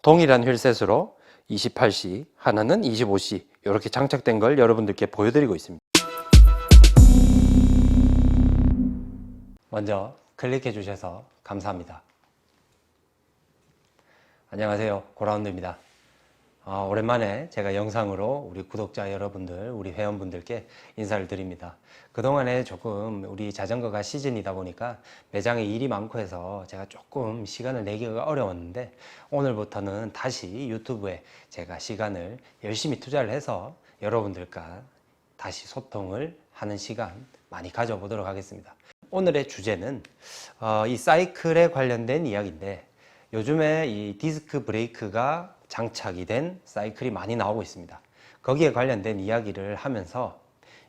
동일한 휠셋으로 28C, 하나는 25C 이렇게 장착된 걸 여러분들께 보여드리고 있습니다. 먼저 클릭해 주셔서 감사합니다. 안녕하세요, 고라운드입니다. 오랜만에 제가 영상으로 우리 구독자 여러분들, 우리 회원분들께 인사를 드립니다. 그동안에 조금 우리 자전거가 시즌이다 보니까 매장에 일이 많고 해서 제가 조금 시간을 내기가 어려웠는데, 오늘부터는 다시 유튜브에 제가 시간을 열심히 투자를 해서 여러분들과 다시 소통을 하는 시간 많이 가져보도록 하겠습니다. 오늘의 주제는 이 사이클에 관련된 이야기인데, 요즘에 이 디스크 브레이크가 장착이 된 사이클이 많이 나오고 있습니다. 거기에 관련된 이야기를 하면서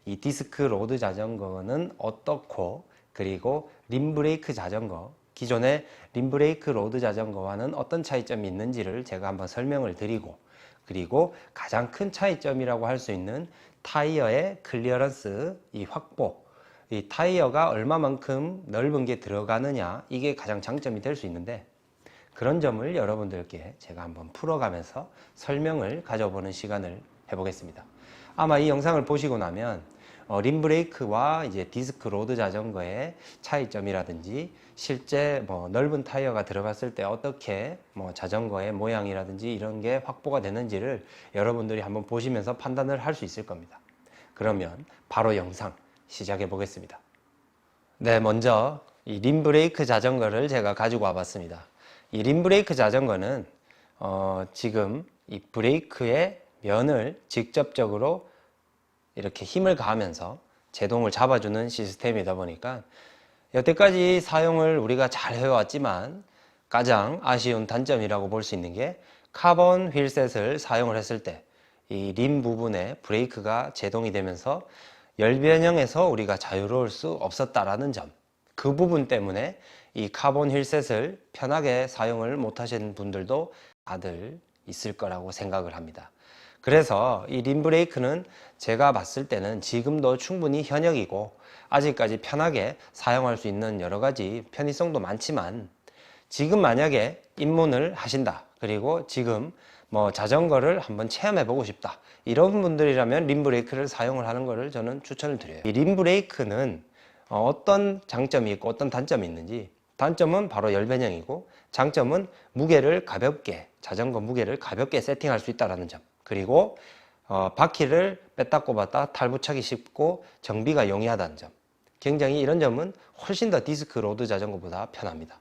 이 디스크 로드 자전거는 어떻고, 그리고 림브레이크 자전거, 기존의 림브레이크 로드 자전거와는 어떤 차이점이 있는지를 제가 한번 설명을 드리고, 그리고 가장 큰 차이점이라고 할 수 있는 타이어의 클리어런스, 이 확보, 이 타이어가 얼마만큼 넓은 게 들어가느냐, 이게 가장 장점이 될 수 있는데, 그런 점을 여러분들께 제가 한번 풀어가면서 설명을 가져보는 시간을 해보겠습니다. 아마 이 영상을 보시고 나면 림브레이크와 이제 디스크 로드 자전거의 차이점이라든지, 실제 넓은 타이어가 들어갔을 때 어떻게 자전거의 모양이라든지 이런 게 확보가 되는지를 여러분들이 한번 보시면서 판단을 할 수 있을 겁니다. 그러면 바로 영상 시작해 보겠습니다. 네, 먼저 이 림브레이크 자전거를 제가 가지고 와봤습니다. 이 림브레이크 자전거는 지금 이 브레이크의 면을 직접적으로 이렇게 힘을 가하면서 제동을 잡아주는 시스템이다 보니까, 여태까지 사용을 우리가 잘 해왔지만 가장 아쉬운 단점이라고 볼 수 있는 게, 카본 휠셋을 사용을 했을 때 이 림 부분에 브레이크가 제동이 되면서 열변형에서 우리가 자유로울 수 없었다라는 점, 그 부분 때문에 이 카본 휠셋을 편하게 사용을 못 하시는 분들도 다들 있을 거라고 생각을 합니다. 그래서 이 림브레이크는 제가 봤을 때는 지금도 충분히 현역이고, 아직까지 편하게 사용할 수 있는 여러 가지 편의성도 많지만, 지금 만약에 입문을 하신다, 그리고 지금 자전거를 한번 체험해 보고 싶다, 이런 분들이라면 림브레이크를 사용을 하는 것을 저는 추천을 드려요. 이 림브레이크는 어떤 장점이 있고 어떤 단점이 있는지, 단점은 바로 열변형이고, 장점은 무게를 가볍게, 자전거 무게를 가볍게 세팅할 수 있다는 점, 그리고 바퀴를 뺐다 꼽았다 탈부착이 쉽고 정비가 용이하다는 점, 굉장히 이런 점은 훨씬 더 디스크 로드 자전거보다 편합니다.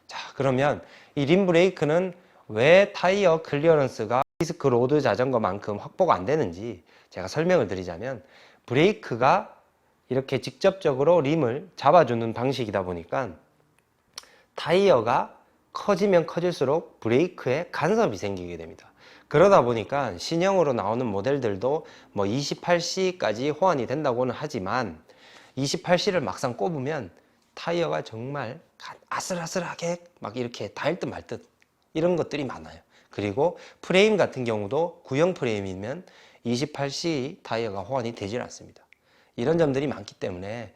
자, 그러면 이 림브레이크는 왜 타이어 클리어런스가 디스크 로드 자전거만큼 확보가 안 되는지 제가 설명을 드리자면, 브레이크가 이렇게 직접적으로 림을 잡아주는 방식이다 보니까 타이어가 커지면 커질수록 브레이크에 간섭이 생기게 됩니다. 그러다 보니까 신형으로 나오는 모델들도 28C까지 호환이 된다고는 하지만, 28C를 막상 꼽으면 타이어가 정말 아슬아슬하게 막 이렇게 닿을 듯 말 듯 이런 것들이 많아요. 그리고 프레임 같은 경우도 구형 프레임이면 28C 타이어가 호환이 되질 않습니다. 이런 점들이 많기 때문에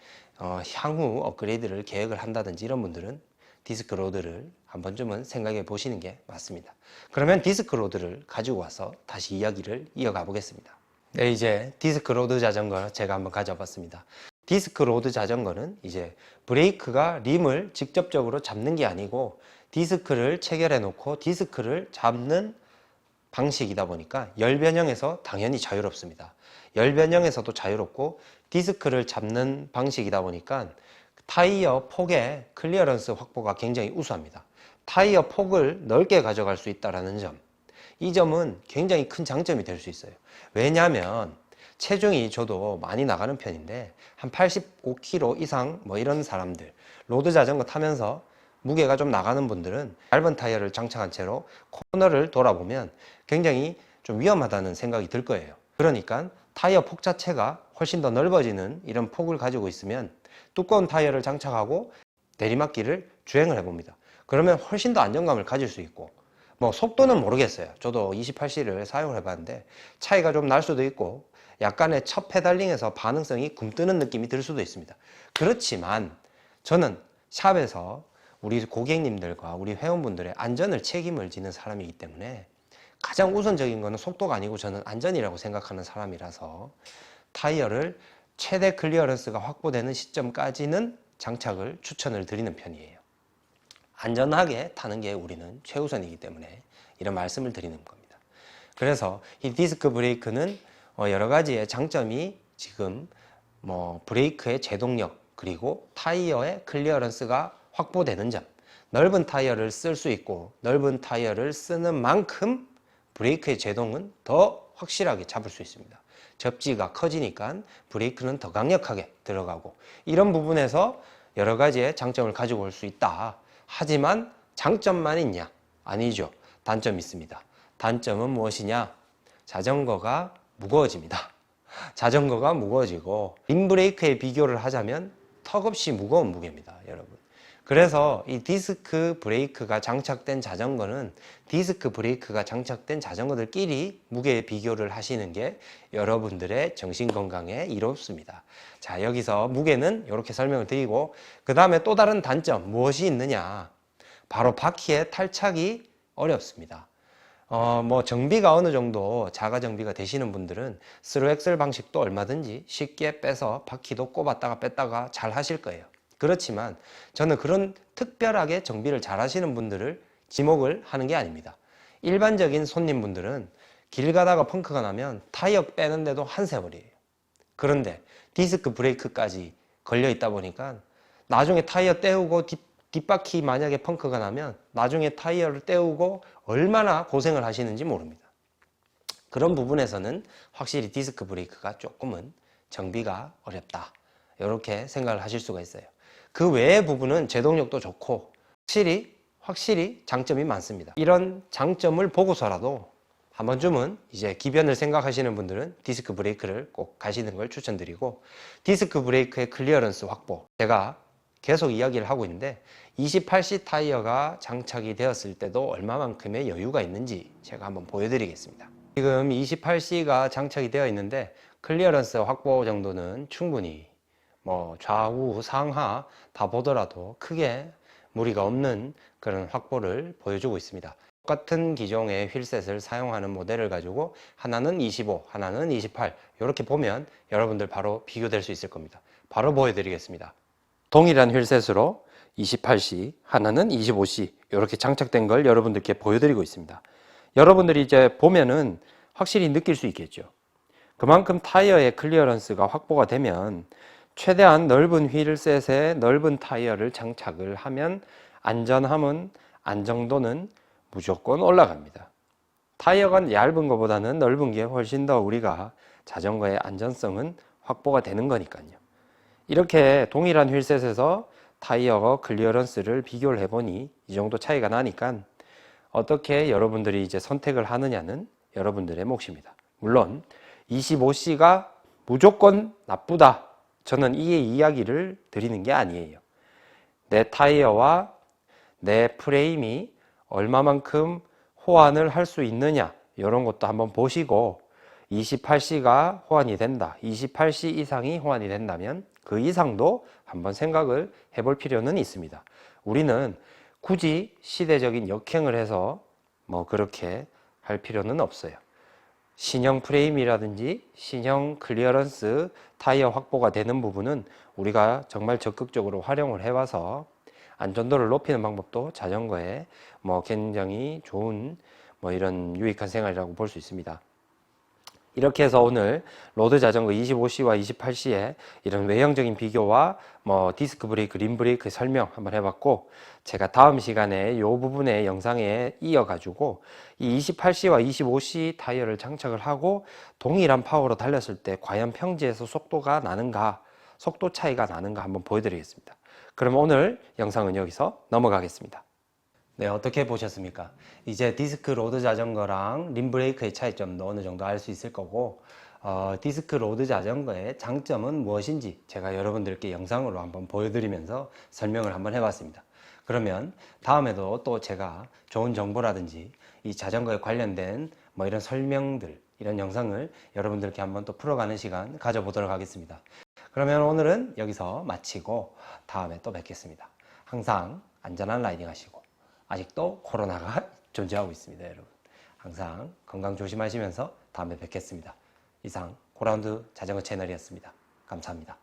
향후 업그레이드를 계획을 한다든지 이런 분들은 디스크 로드를 한 번쯤은 생각해 보시는 게 맞습니다. 그러면 디스크 로드를 가지고 와서 다시 이야기를 이어가 보겠습니다. 네, 이제 디스크 로드 자전거 제가 한번 가져봤습니다. 디스크 로드 자전거는 이제 브레이크가 림을 직접적으로 잡는 게 아니고 디스크를 체결해 놓고 디스크를 잡는 방식이다 보니까 열변형에서 당연히 자유롭습니다. 열변형에서도 자유롭고 디스크를 잡는 방식이다 보니까 타이어 폭의 클리어런스 확보가 굉장히 우수합니다. 타이어 폭을 넓게 가져갈 수 있다는 점, 이 점은 굉장히 큰 장점이 될 수 있어요. 왜냐하면 체중이 저도 많이 나가는 편인데, 한 85kg 이상 이런 사람들, 로드 자전거 타면서 무게가 좀 나가는 분들은 얇은 타이어를 장착한 채로 코너를 돌아보면 굉장히 좀 위험하다는 생각이 들 거예요. 그러니까 타이어 폭 자체가 훨씬 더 넓어지는 이런 폭을 가지고 있으면 두꺼운 타이어를 장착하고 내리막길을 주행을 해봅니다. 그러면 훨씬 더 안정감을 가질 수 있고, 속도는 모르겠어요. 저도 28C를 사용을 해봤는데 차이가 좀 날 수도 있고, 약간의 첫 페달링에서 반응성이 굼뜨는 느낌이 들 수도 있습니다. 그렇지만 저는 샵에서 우리 고객님들과 우리 회원분들의 안전을 책임을 지는 사람이기 때문에 가장 우선적인 것은 속도가 아니고 저는 안전이라고 생각하는 사람이라서 타이어를 최대 클리어런스가 확보되는 시점까지는 장착을 추천을 드리는 편이에요. 안전하게 타는 게 우리는 최우선이기 때문에 이런 말씀을 드리는 겁니다. 그래서 이 디스크 브레이크는 여러 가지의 장점이 지금 브레이크의 제동력 그리고 타이어의 클리어런스가 확보되는 점, 넓은 타이어를 쓸 수 있고 넓은 타이어를 쓰는 만큼 브레이크의 제동은 더 확실하게 잡을 수 있습니다. 접지가 커지니까 브레이크는 더 강력하게 들어가고 이런 부분에서 여러 가지의 장점을 가지고 올 수 있다. 하지만 장점만 있냐? 아니죠. 단점이 있습니다. 단점은 무엇이냐? 자전거가 무거워집니다. 자전거가 무거워지고 림브레이크에 비교를 하자면 턱없이 무거운 무게입니다, 여러분. 그래서 이 디스크 브레이크가 장착된 자전거는 디스크 브레이크가 장착된 자전거들끼리 무게 비교를 하시는 게 여러분들의 정신건강에 이롭습니다. 자, 여기서 무게는 이렇게 설명을 드리고 그 다음에 또 다른 단점 무엇이 있느냐? 바로 바퀴의 탈착이 어렵습니다. 정비가 어느 정도 자가 정비가 되시는 분들은 스루 엑셀 방식도 얼마든지 쉽게 빼서 바퀴도 꼽았다가 뺐다가 잘 하실 거예요. 그렇지만 저는 그런 특별하게 정비를 잘 하시는 분들을 지목을 하는 게 아닙니다. 일반적인 손님분들은 길 가다가 펑크가 나면 타이어 빼는데도 한 세월이에요. 그런데 디스크 브레이크까지 걸려 있다 보니까 나중에 타이어 떼우고 뒷바퀴 만약에 펑크가 나면 나중에 타이어를 떼우고 얼마나 고생을 하시는지 모릅니다. 그런 부분에서는 확실히 디스크 브레이크가 조금은 정비가 어렵다. 이렇게 생각을 하실 수가 있어요. 그 외의 부분은 제동력도 좋고 확실히 장점이 많습니다. 이런 장점을 보고서라도 한 번쯤은 이제 기변을 생각하시는 분들은 디스크 브레이크를 꼭 가시는 걸 추천드리고 디스크 브레이크의 클리어런스 확보 제가 계속 이야기를 하고 있는데 28C 타이어가 장착이 되었을 때도 얼마만큼의 여유가 있는지 제가 한번 보여드리겠습니다. 지금 28C가 장착이 되어 있는데 클리어런스 확보 정도는 충분히 좌우 상하 다 보더라도 크게 무리가 없는 그런 확보를 보여주고 있습니다. 똑같은 기종의 휠셋을 사용하는 모델을 가지고 하나는 25, 하나는 28 이렇게 보면 여러분들 바로 비교될 수 있을 겁니다. 바로 보여드리겠습니다. 동일한 휠셋으로 28C, 하나는 25C 이렇게 장착된 걸 여러분들께 보여드리고 있습니다. 여러분들이 이제 보면은 확실히 느낄 수 있겠죠. 그만큼 타이어의 클리어런스가 확보가 되면 최대한 넓은 휠셋에 넓은 타이어를 장착을 하면 안전함은 안정도는 무조건 올라갑니다. 타이어가 얇은 것보다는 넓은 게 훨씬 더 우리가 자전거의 안전성은 확보가 되는 거니까요. 이렇게 동일한 휠셋에서 타이어 클리어런스를 비교를 해보니 이 정도 차이가 나니까 어떻게 여러분들이 이제 선택을 하느냐는 여러분들의 몫입니다. 물론 25C가 무조건 나쁘다. 저는 이 이야기를 드리는 게 아니에요. 내 타이어와 내 프레임이 얼마만큼 호환을 할 수 있느냐 이런 것도 한번 보시고 28C가 호환이 된다. 28C 이상이 호환이 된다면 그 이상도 한번 생각을 해볼 필요는 있습니다. 우리는 굳이 시대적인 역행을 해서 그렇게 할 필요는 없어요. 신형 프레임이라든지 신형 클리어런스 타이어 확보가 되는 부분은 우리가 정말 적극적으로 활용을 해와서 안전도를 높이는 방법도 자전거에 굉장히 좋은 이런 유익한 생활이라고 볼 수 있습니다. 이렇게 해서 오늘 로드 자전거 25C와 28C의 이런 외형적인 비교와 디스크 브레이크, 림 브레이크 설명 한번 해봤고 제가 다음 시간에 이 부분의 영상에 이어가지고 이 28C와 25C 타이어를 장착을 하고 동일한 파워로 달렸을 때 과연 평지에서 속도가 나는가, 속도 차이가 나는가 한번 보여드리겠습니다. 그럼 오늘 영상은 여기서 넘어가겠습니다. 네, 어떻게 보셨습니까? 이제 디스크 로드 자전거랑 림 브레이크의 차이점도 어느 정도 알 수 있을 거고 디스크 로드 자전거의 장점은 무엇인지 제가 여러분들께 영상으로 한번 보여드리면서 설명을 한번 해봤습니다. 그러면 다음에도 또 제가 좋은 정보라든지 이 자전거에 관련된 이런 설명들, 이런 영상을 여러분들께 한번 또 풀어가는 시간 가져보도록 하겠습니다. 그러면 오늘은 여기서 마치고 다음에 또 뵙겠습니다. 항상 안전한 라이딩 하시고, 아직도 코로나가 존재하고 있습니다, 여러분. 항상 건강 조심하시면서 다음에 뵙겠습니다. 이상 고라운드 자전거 채널이었습니다. 감사합니다.